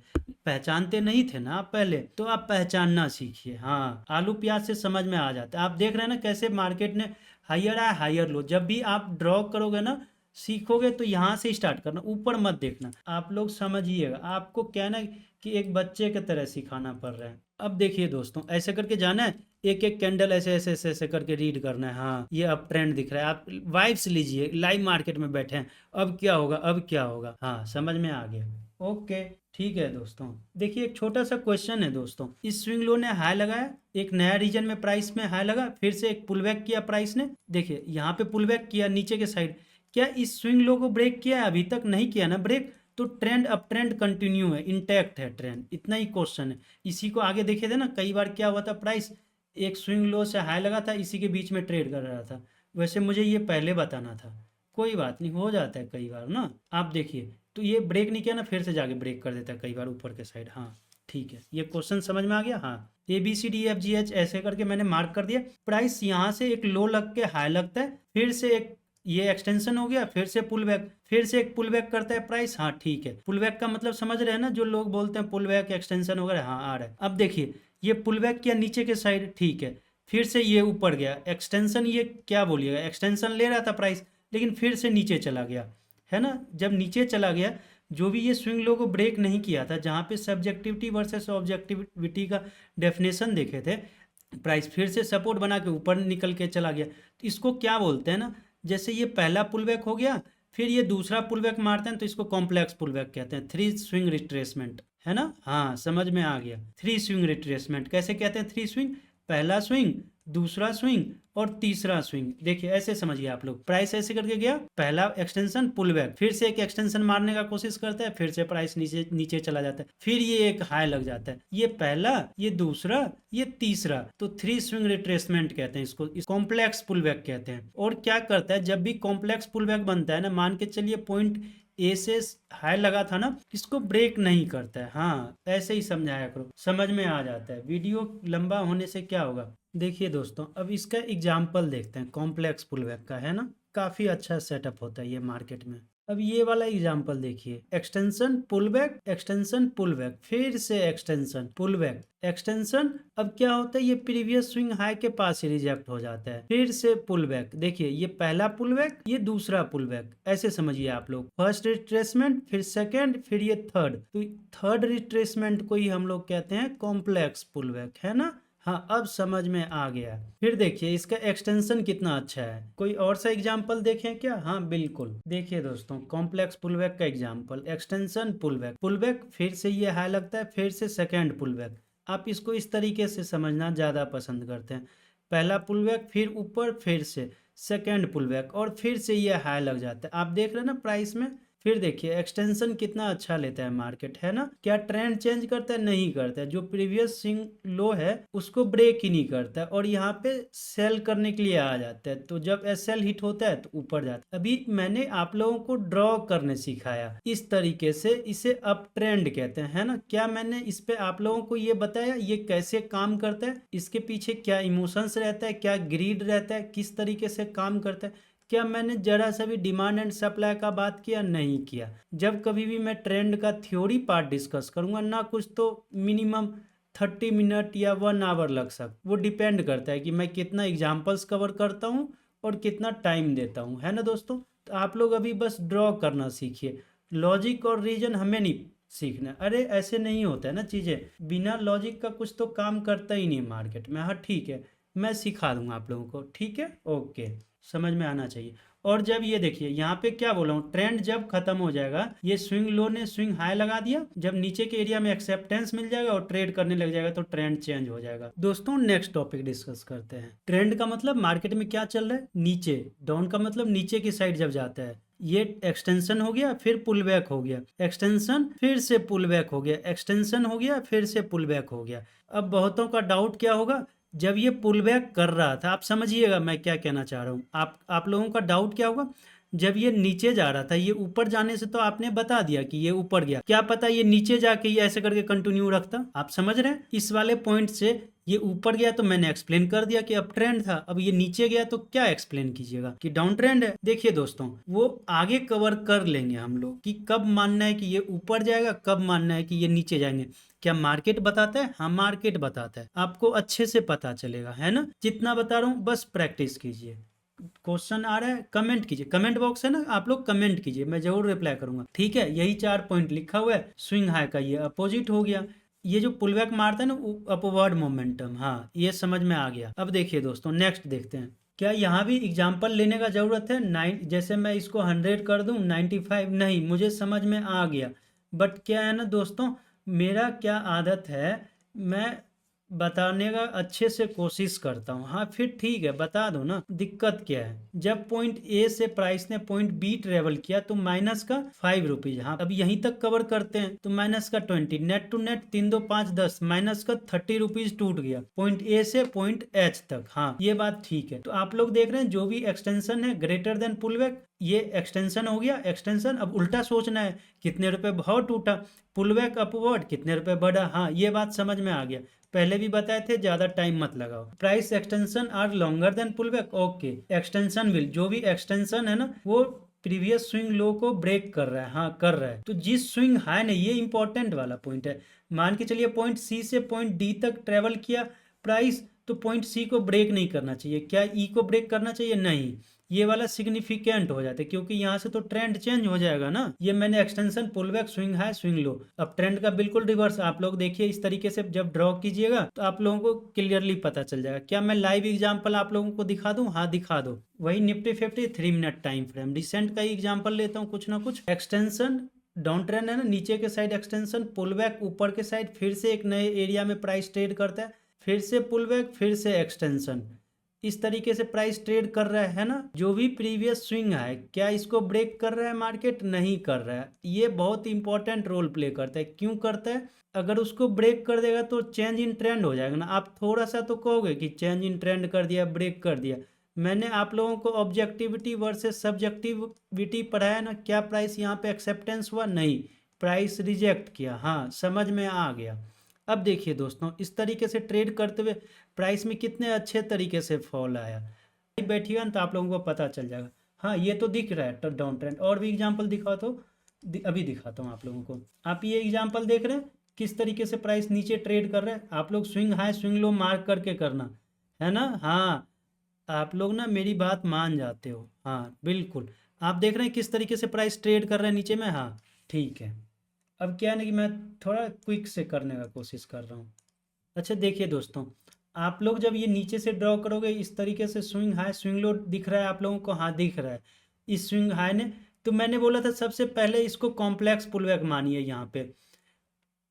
पहचानते नहीं थे ना आप पहले, तो आप पहचानना सीखिए। हाँ, आलू प्याज से समझ में आ जाता है। आप देख रहे हैं ना कैसे मार्केट ने हायर आया हायर लो। जब भी आप ड्रॉ करोगे ना, सीखोगे तो यहाँ से स्टार्ट करना, ऊपर मत देखना। आप लोग समझिएगा, आपको क्या ना कि एक बच्चे की तरह सिखाना पड़ रहा है। अब देखिए दोस्तों, ऐसे करके जाना है, एक एक कैंडल ऐसे ऐसे ऐसे ऐसे करके रीड करना है। हाँ, ये अब ट्रेंड दिख रहा है, आप वाइब्स लीजिए, लाइव मार्केट में बैठे हैं, अब क्या होगा अब क्या होगा। हाँ समझ में आ गया, ओके ठीक है दोस्तों। देखिए, एक छोटा सा क्वेश्चन है दोस्तों, इस स्विंग लो ने हाई लगाया, एक नया रीजन में प्राइस में हाई लगा, फिर से एक पुल बैक किया प्राइस ने। देखिए यहाँ पे पुल बैक किया नीचे के साइड, क्या इस स्विंग लो को ब्रेक किया है? अभी तक नहीं किया ना ब्रेक, तो ट्रेंड अप ट्रेंड कंटिन्यू है, इंटैक्ट है ट्रेंड, इतना ही क्वेश्चन है। इसी को आगे देखे थे ना, कई बार क्या हुआ था, प्राइस एक स्विंग लो से हाई लगा था, इसी के बीच में ट्रेड कर रहा था। वैसे मुझे ये पहले बताना था, कोई बात नहीं, हो जाता है कई बार ना। आप देखिए, तो ये ब्रेक नहीं किया ना, फिर से जाके ब्रेक कर देता है कई बार ऊपर के साइड। हाँ ठीक है, ये क्वेश्चन समझ में आ गया। हाँ, ABCDEFGH ऐसे करके मैंने मार्क कर दिया। प्राइस यहाँ से एक लो लग के हाई लगता है, फिर से एक ये एक्सटेंशन हो गया, फिर से पुल बैक, फिर से एक पुल बैक करता है प्राइस। हाँ ठीक है, पुल बैक का मतलब समझ रहे हैं ना, जो लोग बोलते हैं पुल बैक एक्सटेंशन वगैरह, हाँ आ रहा है। अब देखिए ये पुल बैक किया नीचे के साइड, ठीक है, फिर से ये ऊपर गया एक्सटेंशन, ये क्या बोलिएगा, एक्सटेंशन ले रहा था प्राइस, लेकिन फिर से नीचे चला गया, है ना। जब नीचे चला गया, जो भी ये स्विंग लो को ब्रेक नहीं किया था, जहाँ पे सब्जेक्टिविटी वर्सेस ऑब्जेक्टिविटी का डेफिनेशन देखे थे, प्राइस फिर से सपोर्ट बना के ऊपर निकल के चला गया। तो इसको क्या बोलते हैं ना, जैसे ये पहला पुल बैक हो गया, फिर ये दूसरा पुल बैक मारते हैं, तो इसको कॉम्प्लेक्स पुल बैक कहते हैं, थ्री स्विंग रिट्रेसमेंट, है ना। हाँ समझ में आ गया, थ्री स्विंग रिट्रेसमेंट कैसे कहते हैं, थ्री स्विंग, पहला स्विंग, दूसरा स्विंग और तीसरा स्विंग। देखिए ऐसे समझिए आप लोग, प्राइस ऐसे करके गया, पहला एक्सटेंशन पुल बैक, फिर से एक एक्सटेंशन मारने का कोशिश करता है, फिर से प्राइस नीचे नीचे चला जाता है, फिर ये एक हाई लग जाता है, ये पहला, ये दूसरा, ये तीसरा, तो थ्री स्विंग रिट्रेसमेंट कहते हैं इसको, कॉम्प्लेक्स पुल बैक कहते हैं। और क्या करता है, जब भी कॉम्प्लेक्स पुल बैक बनता है ना, मान के चलिए पॉइंट ए से हाई लगा था ना, इसको ब्रेक नहीं करता है। हाँ ऐसे ही समझाया करो, समझ में आ जाता है। वीडियो लंबा होने से क्या होगा, देखिए दोस्तों अब इसका एग्जाम्पल देखते हैं कॉम्प्लेक्स पुलबैक का, है ना, काफी अच्छा सेटअप होता है ये मार्केट में। अब ये वाला एग्जाम्पल देखिए, एक्सटेंशन पुलबैक, एक्सटेंशन पुलबैक, फिर से एक्सटेंशन पुलबैक, एक्सटेंशन, अब क्या होता है, ये प्रीवियस स्विंग हाई के पास ही रिजेक्ट हो जाता है, फिर से पुलबैक। देखिए ये पहला पुलबैक, ये दूसरा पुलबैक, ऐसे समझिए आप लोग, फर्स्ट रिट्रेसमेंट, फिर सेकेंड, फिर ये थर्ड, तो थर्ड रिट्रेसमेंट को ही हम लोग कहते हैं कॉम्प्लेक्स पुलबैक, है ना। हाँ अब समझ में आ गया। फिर देखिए इसका एक्सटेंशन कितना अच्छा है, कोई और सा एग्जांपल देखें क्या, हाँ बिल्कुल, देखिए दोस्तों कॉम्प्लेक्स पुलबैक का एग्जांपल, एक्सटेंशन पुलबैक, पुलबैक फिर से ये हाई लगता है, फिर से सेकंड पुलबैक। आप इसको इस तरीके से समझना ज़्यादा पसंद करते हैं, पहला पुलबैक, फिर ऊपर, फिर से सेकेंड पुलबैक, और फिर से ये हाई लग जाता है। आप देख रहे हैं ना प्राइस में, फिर देखिए एक्सटेंशन कितना अच्छा लेता है मार्केट, है ना। क्या ट्रेंड चेंज करता है, नहीं करता है, जो प्रीवियस स्विंग लो है उसको ब्रेक ही नहीं करता है, और यहाँ पे सेल करने के लिए आ जाता है, तो जब एसएल हिट होता है तो ऊपर जाता है। अभी मैंने आप लोगों को ड्रॉ करने सिखाया इस तरीके से, इसे अप ट्रेंड कहते हैं, है ना। क्या मैंने इस पे आप लोगों को ये बताया ये कैसे काम करता है, इसके पीछे क्या इमोशंस रहता है, क्या ग्रीड रहता है, किस तरीके से काम करता है, क्या मैंने जरा सा भी डिमांड एंड सप्लाई का बात किया, नहीं किया। जब कभी भी मैं ट्रेंड का थ्योरी पार्ट डिस्कस करूंगा ना, कुछ तो मिनिमम 30 मिनट या 1 आवर लग सकता, वो डिपेंड करता है कि मैं कितना एग्जाम्पल्स कवर करता हूँ और कितना टाइम देता हूँ, है ना दोस्तों। तो आप लोग अभी बस ड्रॉ करना सीखिए, लॉजिक और रीजन हमें नहीं सीखना। अरे ऐसे नहीं होता है ना चीज़ें, बिना लॉजिक का कुछ तो काम करता ही नहीं मार्केट में। हाँ ठीक है, मैं सिखा दूंगा आप लोगों को, ठीक है, ओके, समझ में आना चाहिए। और जब ये देखिए यहाँ पे क्या बोला हूँ, ट्रेंड जब खत्म हो जाएगा, ये स्विंग लो ने स्विंग हाई लगा दिया, जब नीचे के एरिया में एक्सेप्टेंस मिल जाएगा और ट्रेड करने लग जाएगा तो ट्रेंड चेंज हो जाएगा। दोस्तों नेक्स्ट टॉपिक डिस्कस करते हैं, ट्रेंड का मतलब मार्केट में क्या चल रहा है, नीचे, डाउन का मतलब नीचे की साइड जब जाता है, ये एक्सटेंशन हो गया, फिर पुल बैक हो गया, एक्सटेंशन, फिर से पुल बैक हो गया, एक्सटेंशन हो गया, फिर से पुल बैक हो गया। अब बहुतों का डाउट क्या होगा, जब ये पुल बैक कर रहा था, आप समझिएगा मैं क्या कहना चाह रहा हूँ, आप लोगों का डाउट क्या होगा, जब ये नीचे जा रहा था, ये ऊपर जाने से तो आपने बता दिया कि ये ऊपर गया, क्या पता ये नीचे जाके ये ऐसे करके कंटिन्यू रखता। आप समझ रहे हैं, इस वाले पॉइंट से ये ऊपर गया तो मैंने एक्सप्लेन कर दिया कि अप ट्रेंड था, अब ये नीचे गया तो क्या एक्सप्लेन कीजिएगा कि डाउन ट्रेंड है। देखिए दोस्तों वो आगे कवर कर लेंगे हम लोग कि कब मानना है कि ये ऊपर जाएगा, कब मानना है कि ये नीचे जाएंगे। क्या मार्केट बताता है, हाँ मार्केट बताता है, आपको अच्छे से पता चलेगा, है ना। जितना बता रहा हूँ बस प्रैक्टिस कीजिए। क्वेश्चन आ रहा है कमेंट कीजिए, कमेंट बॉक्स है ना, आप लोग कमेंट कीजिए, मैं जरूर रिप्लाई करूंगा, ठीक है। यही 4 पॉइंट लिखा हुआ है, स्विंग हाई का ये अपोजिट हो गया, ये जो पुलबैक मारता है ना अपवर्ड मोमेंटम, हाँ ये समझ में आ गया। अब देखिए दोस्तों नेक्स्ट देखते हैं, क्या यहाँ भी एग्जाम्पल लेने का जरूरत है, 9 जैसे मैं इसको 100 कर दूं 95, नहीं, मुझे समझ में आ गया। बट क्या है ना दोस्तों, मेरा क्या आदत है, मैं बताने का अच्छे से कोशिश करता हूँ। हाँ फिर ठीक है, बता दो ना, दिक्कत क्या है। जब पॉइंट ए से प्राइस ने पॉइंट बी ट्रेवल किया तो माइनस का 5 रुपीज, हाँ अब यहीं तक कवर करते हैं तो माइनस का 20, नेट टू नेट 3 2 5 10, माइनस का 30 रुपीज टूट गया पॉइंट ए से पॉइंट एच तक। हाँ ये बात ठीक है। तो आप लोग देख रहे हैं जो भी एक्सटेंशन है ग्रेटर देन पुलबैक, ये एक्सटेंशन हो गया, एक्सटेंशन। अब उल्टा सोचना है, कितने रुपए भाव टूटा, पुल बैक अपवर्ड, कितने रुपए बढ़ा। हाँ, ये बात समझ में आ गया, पहले भी बताए थे, ज्यादा टाइम मत लगाओ। Price extension are longer than pull back, okay. Extension will, जो भी एक्सटेंशन है ना वो प्रीवियस स्विंग लो को ब्रेक कर रहा है, हाँ कर रहा है। तो जिस स्विंग हाई ने, ये इंपॉर्टेंट वाला पॉइंट है, मान के चलिए पॉइंट सी से पॉइंट डी तक ट्रेवल किया प्राइस, तो पॉइंट सी को ब्रेक नहीं करना चाहिए। क्या ई को ब्रेक करना चाहिए? नहीं, ये वाला सिग्निफिकेंट हो जाता है, क्योंकि यहाँ से तो ट्रेंड चेंज हो जाएगा ना। ये मैंने extension, pull back, swing high, swing low. अब ट्रेंड का बिल्कुल रिवर्स आप लोग देखिए, इस तरीके से जब ड्रॉ कीजिएगा तो आप लोगों को क्लियरली पता चल जाएगा। क्या मैं लाइव एग्जाम्पल आप लोगों को दिखा दूं? हाँ दिखा दो। वही Nifty 50 3 minute time frame, recent का ही एग्जाम्पल लेता हूँ कुछ ना कुछ। एक्सटेंशन डाउन ट्रेंड है ना, नीचे के साइड एक्सटेंशन, पुल बैक ऊपर के साइड, फिर से एक नए एरिया में प्राइस ट्रेड करता है, फिर से पुल बैक, फिर से एक्सटेंशन। इस तरीके से प्राइस ट्रेड कर रहा है ना। जो भी प्रीवियस स्विंग है, क्या इसको ब्रेक कर रहा है मार्केट? नहीं कर रहा है। ये बहुत इंपॉर्टेंट रोल प्ले करता है। क्यों करता है? अगर उसको ब्रेक कर देगा तो चेंज इन ट्रेंड हो जाएगा ना। आप थोड़ा सा तो कहोगे कि चेंज इन ट्रेंड कर दिया, ब्रेक कर दिया। मैंने आप लोगों को ऑब्जेक्टिविटी वर्सेस सब्जेक्टिविटी पढ़ाया ना। क्या प्राइस यहाँ पे एक्सेप्टेंस हुआ? नहीं, प्राइस रिजेक्ट किया। हाँ, समझ में आ गया। अब देखिए दोस्तों, इस तरीके से ट्रेड करते हुए प्राइस में कितने अच्छे तरीके से फॉल आया। बैठिएगा ना तो आप लोगों को पता चल जाएगा। हाँ, ये तो दिख रहा है डाउन ट्रेंड। और भी एग्जांपल दिखा तो अभी दिखाता हूँ आप लोगों को। आप ये एग्जांपल देख रहे हैं किस तरीके से प्राइस नीचे ट्रेड कर रहा है। आप लोग स्विंग हाई स्विंग लो मार्क करके करना है ना। हाँ, आप लोग ना मेरी बात मान जाते हो। हाँ बिल्कुल, आप देख रहे हैं किस तरीके से प्राइस ट्रेड कर रहा है नीचे में। हाँ ठीक है। अब क्या है ना कि मैं थोड़ा क्विक से करने का कोशिश कर रहा हूँ। अच्छा देखिए दोस्तों, आप लोग जब ये नीचे से ड्रॉ करोगे इस तरीके से, स्विंग हाई स्विंग लो दिख रहा है आप लोगों को? हाँ दिख रहा है। इस स्विंग हाई ने, तो मैंने बोला था सबसे पहले इसको कॉम्प्लेक्स पुलबैक मानिए। यहाँ पे,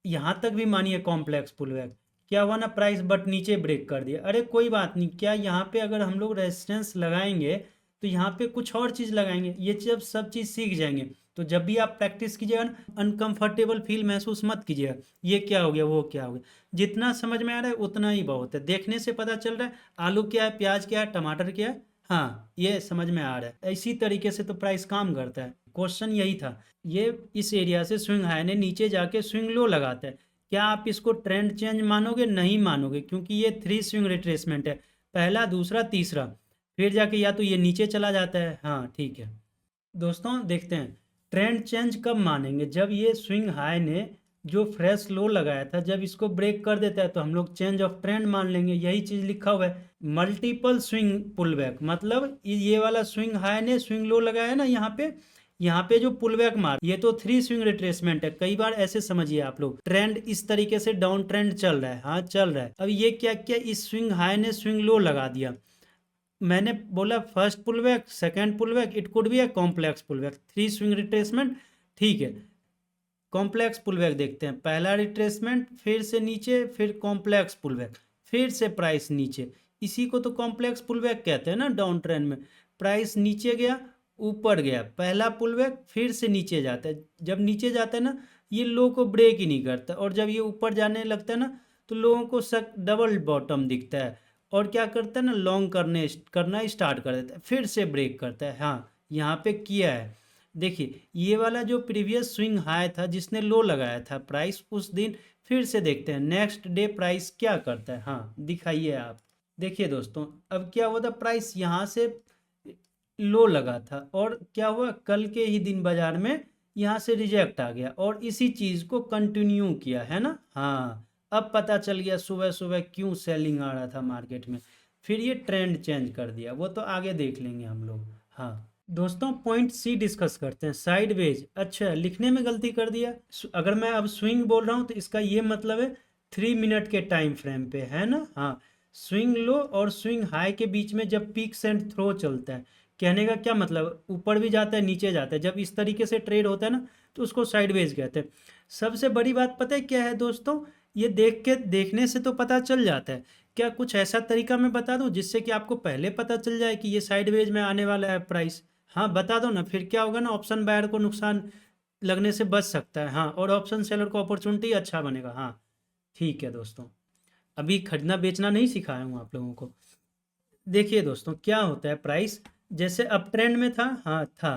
यहाँ तक भी मानिए कॉम्प्लेक्स पुलबैक। क्या हुआ ना, प्राइस बट नीचे ब्रेक कर दिया। अरे कोई बात नहीं, क्या यहाँ पे अगर हम लोग रेजिस्टेंस लगाएंगे तो यहाँ पे कुछ और चीज़ लगाएंगे। ये जब सब चीज़ सीख जाएंगे तो जब भी आप प्रैक्टिस कीजिएगा ना, अनकंफर्टेबल फील महसूस मत कीजिएगा, ये क्या हो गया वो क्या हो गया। जितना समझ में आ रहा है उतना ही बहुत है। देखने से पता चल रहा है आलू क्या है, प्याज क्या है, टमाटर क्या है। हाँ, ये समझ में आ रहा है। इसी तरीके से तो प्राइस काम करता है। क्वेश्चन यही था। ये इस एरिया से स्विंग हाई ने नीचे जाके स्विंग लो लगाता है। क्या आप इसको ट्रेंड चेंज मानोगे? नहीं मानोगे, क्योंकि ये 3 स्विंग रिट्रेसमेंट है, पहला दूसरा तीसरा, फिर जाके या तो ये नीचे चला जाता है। हाँ ठीक है दोस्तों, देखते हैं ट्रेंड चेंज कब मानेंगे। जब ये स्विंग हाई ने जो फ्रेश लो लगाया था, जब इसको ब्रेक कर देता है तो हम लोग चेंज ऑफ ट्रेंड मान लेंगे। यही चीज लिखा हुआ है। मल्टीपल स्विंग पुल बैक, मतलब ये वाला स्विंग हाई ने स्विंग लो लगाया ना यहाँ पे जो पुल बैक मार, ये तो 3 स्विंग रिट्रेसमेंट है। कई बार ऐसे समझिए आप लोग, ट्रेंड इस तरीके से डाउन ट्रेंड चल रहा है। हाँ चल रहा है। अब ये क्या किया, इस स्विंग हाई ने स्विंग लो लगा दिया। मैंने बोला first pull back, second pull back, it could be a complex pull back, 3 swing retracement. ठीक है, कॉम्प्लेक्स पुल बैक देखते हैं। पहला रिट्रेसमेंट, फिर से नीचे, फिर कॉम्प्लेक्स पुल बैक, फिर से प्राइस नीचे। इसी को तो कॉम्प्लेक्स पुल बैक कहते हैं ना। डाउन ट्रेंड में प्राइस नीचे गया, ऊपर गया, पहला पुल बैक, फिर से नीचे जाता है। जब नीचे जाता है ना, ये लो को ब्रेक ही नहीं करता, और जब ये ऊपर जाने लगता है ना तो लोगों को शक डबल बॉटम दिखता है, और क्या करता है ना, लॉन्ग करना स्टार्ट कर देता है, फिर से ब्रेक करता है। हाँ, यहाँ पे किया है। देखिए ये वाला जो प्रीवियस स्विंग हाई था जिसने लो लगाया था प्राइस उस दिन, फिर से देखते हैं नेक्स्ट डे प्राइस क्या करता है। हाँ दिखाइए आप। देखिए दोस्तों, अब क्या हुआ था, प्राइस यहाँ से लो लगा था, और क्या हुआ, कल के ही दिन बाजार में यहाँ से रिजेक्ट आ गया, और इसी चीज को कंटिन्यू किया है ना। हाँ, अब पता चल गया सुबह सुबह क्यों सेलिंग आ रहा था मार्केट में। फिर ये ट्रेंड चेंज कर दिया, वो तो आगे देख लेंगे हम लोग। हाँ दोस्तों, पॉइंट सी डिस्कस करते हैं, साइडवेज। अच्छा, लिखने में गलती कर दिया। अगर मैं अब स्विंग बोल रहा हूँ तो इसका ये मतलब है 3 मिनट के टाइम फ्रेम पे, है ना। हाँ, स्विंग लो और स्विंग हाई के बीच में जब पीक्स एंड थ्रो चलता है, कहने का क्या मतलब, ऊपर भी जाता है नीचे जाता है, जब इस तरीके से ट्रेड होता है ना तो उसको साइडवेज कहते हैं। सबसे बड़ी बात पता है क्या है दोस्तों, ये देखने से तो पता चल जाता है। क्या कुछ ऐसा तरीका मैं बता दूं जिससे कि आपको पहले पता चल जाए कि ये साइडवेज में आने वाला है प्राइस? हाँ बता दो ना, फिर क्या होगा ना, ऑप्शन बायर को नुकसान लगने से बच सकता है। हाँ, और ऑप्शन सेलर को अपॉर्चुनिटी अच्छा बनेगा। हाँ ठीक है दोस्तों, अभी खरीदना बेचना नहीं सिखाया हूँ आप लोगों को। देखिए दोस्तों, क्या होता है, प्राइस जैसे अप ट्रेंड में था, हाँ था,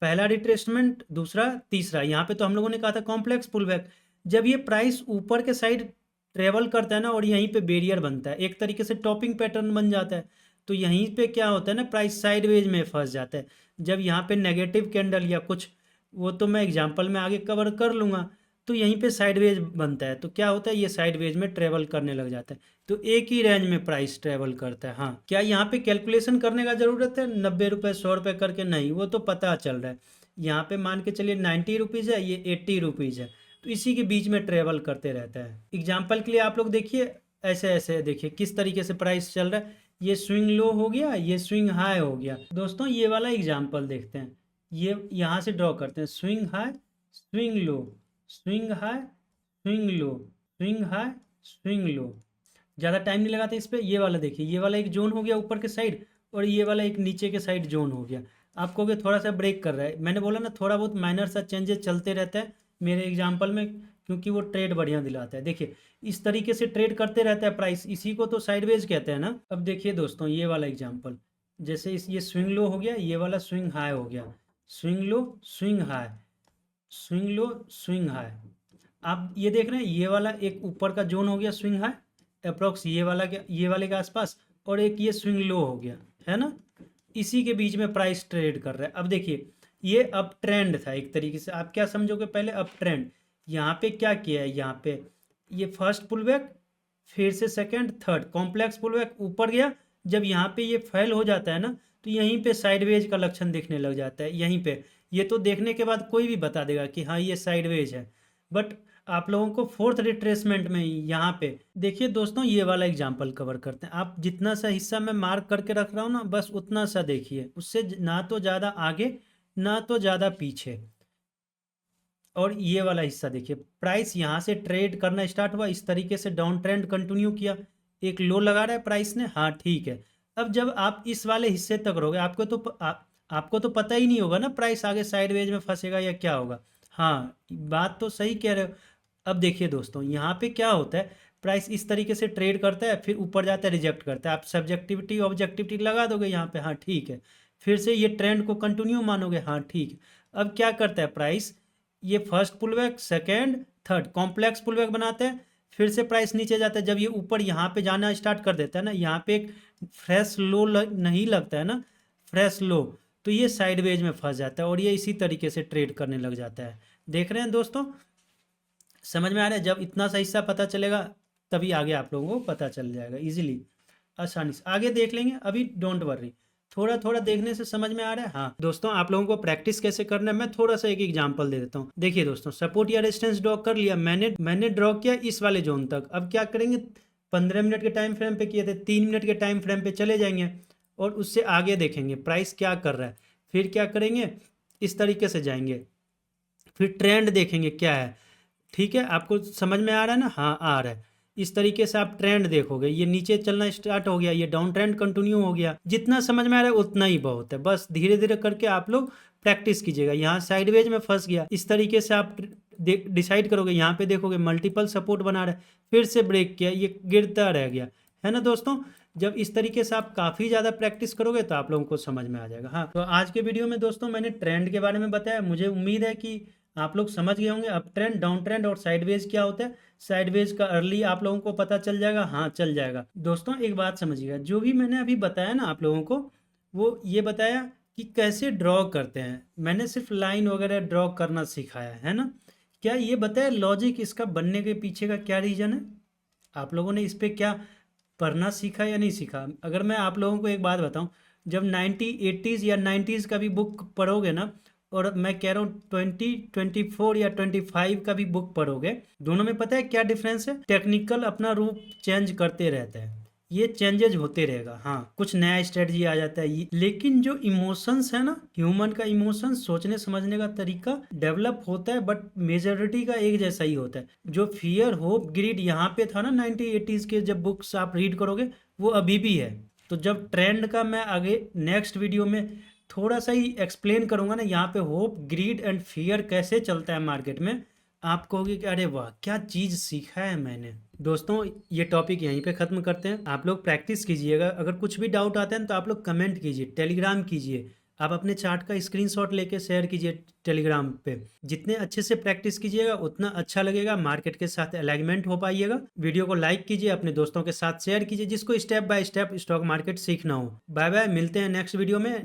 पहला रिट्रेसमेंट, दूसरा, तीसरा। यहाँ पे तो हम लोगों ने कहा था कॉम्प्लेक्स पुल बैक। जब ये प्राइस ऊपर के साइड ट्रेवल करता है ना और यहीं पे बैरियर बनता है, एक तरीके से टॉपिंग पैटर्न बन जाता है, तो यहीं पे क्या होता है ना, प्राइस साइडवेज में फंस जाता है। जब यहाँ पे नेगेटिव कैंडल या कुछ, वो तो मैं एग्जांपल में आगे कवर कर लूँगा, तो यहीं पे साइडवेज बनता है, तो क्या होता है, ये साइडवेज में ट्रेवल करने लग जाता है, तो एक ही रेंज में प्राइस ट्रेवल करता है। हाँ, क्या यहाँ पे कैलकुलेशन करने का ज़रूरत है 90 रुपये 100 रुपये करके? नहीं, वो तो पता चल रहा है। यहाँ पे मान के चलिए 90 रुपीज़ है, ये 80 रुपीज़ है, तो इसी के बीच में ट्रेवल करते रहता है। एग्जाम्पल के लिए आप लोग देखिए, ऐसे ऐसे देखिए किस तरीके से प्राइस चल रहा है। ये स्विंग लो हो गया, ये स्विंग हाई हो गया। दोस्तों ये वाला एग्जाम्पल देखते हैं, ये यहाँ से ड्रॉ करते हैं, स्विंग हाई, स्विंग लो, स्विंग हाई, स्विंग लो, स्विंग हाई, स्विंग लो। ज़्यादा टाइम नहीं लगाते इस पे। ये वाला देखिए, ये वाला एक जोन हो गया ऊपर के साइड, और ये वाला एक नीचे के साइड जोन हो गया। आप कहोगे थोड़ा सा ब्रेक कर रहा है, मैंने बोला ना थोड़ा बहुत माइनर सा चेंजेस चलते रहता है मेरे एग्जाम्पल में, क्योंकि वो ट्रेड बढ़िया दिलाता है। देखिए इस तरीके से ट्रेड करते रहता है प्राइस, इसी को तो साइडवेज कहते हैं ना। अब देखिए दोस्तों ये वाला एग्जाम्पल, जैसे ये स्विंग लो हो गया, ये वाला स्विंग हाई हो गया, swing low, swing high, swing लो, स्विंग हाई। आप ये देख रहे हैं, ये वाला एक ऊपर का जोन हो गया स्विंग हाई, अप्रोक्स ये वाला के, ये वाले के आसपास, और एक ये स्विंग लो हो गया, है ना। इसी के बीच में प्राइस ट्रेड कर रहा है। अब देखिए ये अप ट्रेंड था एक तरीके से, आप क्या समझोगे, पहले अप ट्रेंड, यहाँ पे क्या किया है, यहाँ पे ये फर्स्ट पुल बैक, फिर से second, third complex pull back, ऊपर गया। जब यहाँ पे ये फेल हो जाता है ना, तो यहीं पे साइडवेज का लक्षण दिखने लग जाता है। यहीं पे ये तो देखने के बाद कोई भी बता देगा कि हाँ ये साइडवेज है, बट आप लोगों को फोर्थ रिट्रेसमेंट में यहाँ पे देखिए दोस्तों, ये वाला एग्जांपल कवर करते हैं। आप जितना सा हिस्सा मैं मार्क करके रख रहा हूँ ना, बस उतना सा देखिए, उससे ना तो ज़्यादा आगे ना तो ज़्यादा पीछे। और ये वाला हिस्सा देखिए, प्राइस यहाँ से ट्रेड करना स्टार्ट हुआ, इस तरीके से डाउन ट्रेंड कंटिन्यू किया, एक लो लगा रहा है प्राइस ने, हाँ ठीक है। अब जब आप इस वाले हिस्से तक रहोगे, आपको तो पता ही नहीं होगा ना प्राइस आगे साइडवेज में फंसेगा या क्या होगा। हाँ बात तो सही कह रहे हो। अब देखिए दोस्तों यहाँ पे क्या होता है, प्राइस इस तरीके से ट्रेड करता है, फिर ऊपर जाता है, रिजेक्ट करता है। आप सब्जेक्टिविटी ऑब्जेक्टिविटी लगा दोगे यहाँ पे, हाँ ठीक है, फिर से ये ट्रेंड को कंटिन्यू मानोगे, हाँ ठीक है। अब क्या करता है प्राइस, ये first pullback, second, third complex pullback बनाते हैं, फिर से प्राइस नीचे जाता है। जब ये ऊपर यहाँ पे जाना स्टार्ट कर देता है ना, यहाँ पे एक फ्रेश लो नहीं लगता है ना, फ्रेश लो, तो ये साइडवेज में फंस जाता है और ये इसी तरीके से ट्रेड करने लग जाता है। देख रहे हैं दोस्तों, समझ में आ रहा है। जब इतना सा हिस्सा पता चलेगा तभी आगे आप लोगों को पता चल जाएगा इजीली, आसानी से आगे देख लेंगे। अभी डोंट वरी, थोड़ा थोड़ा देखने से समझ में आ रहा है। हाँ दोस्तों, आप लोगों को प्रैक्टिस कैसे करना है मैं थोड़ा सा एक एग्जांपल दे देता हूँ। देखिए दोस्तों, सपोर्ट या रेजिस्टेंस ड्रॉ कर लिया, मैंने ड्रॉ किया इस वाले जोन तक। अब क्या करेंगे, 15 मिनट के टाइम फ्रेम पे किए थे, 3 मिनट के टाइम फ्रेम पे चले जाएंगे और उससे आगे देखेंगे प्राइस क्या कर रहा है। फिर क्या करेंगे, इस तरीके से जाएंगे, फिर ट्रेंड देखेंगे क्या है। ठीक है, आपको समझ में आ रहा है ना, हाँ आ रहा है। इस तरीके से आप ट्रेंड देखोगे, ये नीचे चलना स्टार्ट हो गया, ये डाउन ट्रेंड कंटिन्यू हो गया। जितना समझ में आ रहा है उतना ही बहुत है, बस धीरे धीरे करके आप लोग प्रैक्टिस कीजिएगा। यहाँ साइडवेज में फंस गया, इस तरीके से आप डिसाइड करोगे। यहाँ पे देखोगे मल्टीपल सपोर्ट बना रहा है, फिर से ब्रेक किया, ये गिरता रह गया, है ना दोस्तों। जब इस तरीके से आप काफ़ी ज़्यादा प्रैक्टिस करोगे तो आप लोगों को समझ में आ जाएगा। हाँ, तो आज के वीडियो में दोस्तों मैंने ट्रेंड के बारे में बताया। मुझे उम्मीद है कि आप लोग समझ गए होंगे अप ट्रेंड, डाउन ट्रेंड और साइडवेज क्या होता है। साइडवेज का अर्ली आप लोगों को पता चल जाएगा, हाँ चल जाएगा। दोस्तों एक बात समझिएगा, जो भी मैंने अभी बताया ना आप लोगों को, वो ये बताया कि कैसे ड्रॉ करते हैं। मैंने सिर्फ लाइन वगैरह ड्रॉ करना सिखाया है ना, क्या ये बताया लॉजिक इसका बनने के पीछे का क्या रीज़न है। आप लोगों ने इस पर क्या पढ़ना सीखा या नहीं सीखा। अगर मैं आप लोगों को एक बात बताऊं, जब 80s या 90s का भी बुक पढ़ोगे ना, और मैं कह रहा हूँ 2024 या 25 का भी बुक पढ़ोगे, दोनों में पता है क्या डिफरेंस है। टेक्निकल अपना रूप चेंज करते रहते हैं, ये चेंजेज होते रहेगा। हाँ कुछ नया स्ट्रेटजी आ जाता है, लेकिन जो इमोशंस है ना, ह्यूमन का इमोशंस, सोचने समझने का तरीका डेवलप होता है, बट मेजॉरिटी का एक जैसा ही होता है। जो फियर होप ग्रीड यहाँ पे था ना 1980s के जब बुक्स आप रीड करोगे, वो अभी भी है। तो जब ट्रेंड का मैं आगे नेक्स्ट वीडियो में थोड़ा सा ही एक्सप्लेन करूंगा ना, यहाँ पे होप ग्रीड एंड फियर कैसे चलता है मार्केट में, आप कहोगे कि अरे वाह! क्या चीज़ सीखा है मैंने। दोस्तों ये टॉपिक यहीं पे ख़त्म करते हैं। आप लोग प्रैक्टिस कीजिएगा, अगर कुछ भी डाउट आता है ना तो आप लोग कमेंट कीजिए, टेलीग्राम कीजिए। आप अपने चार्ट का स्क्रीनशॉट लेके शेयर कीजिए टेलीग्राम पे। जितने अच्छे से प्रैक्टिस कीजिएगा उतना अच्छा लगेगा, मार्केट के साथ अलाइनमेंट हो पाइएगा। वीडियो को लाइक कीजिए, अपने दोस्तों के साथ शेयर कीजिए जिसको step by step stock market सीखना हो। बाय बाय, मिलते हैं नेक्स्ट वीडियो में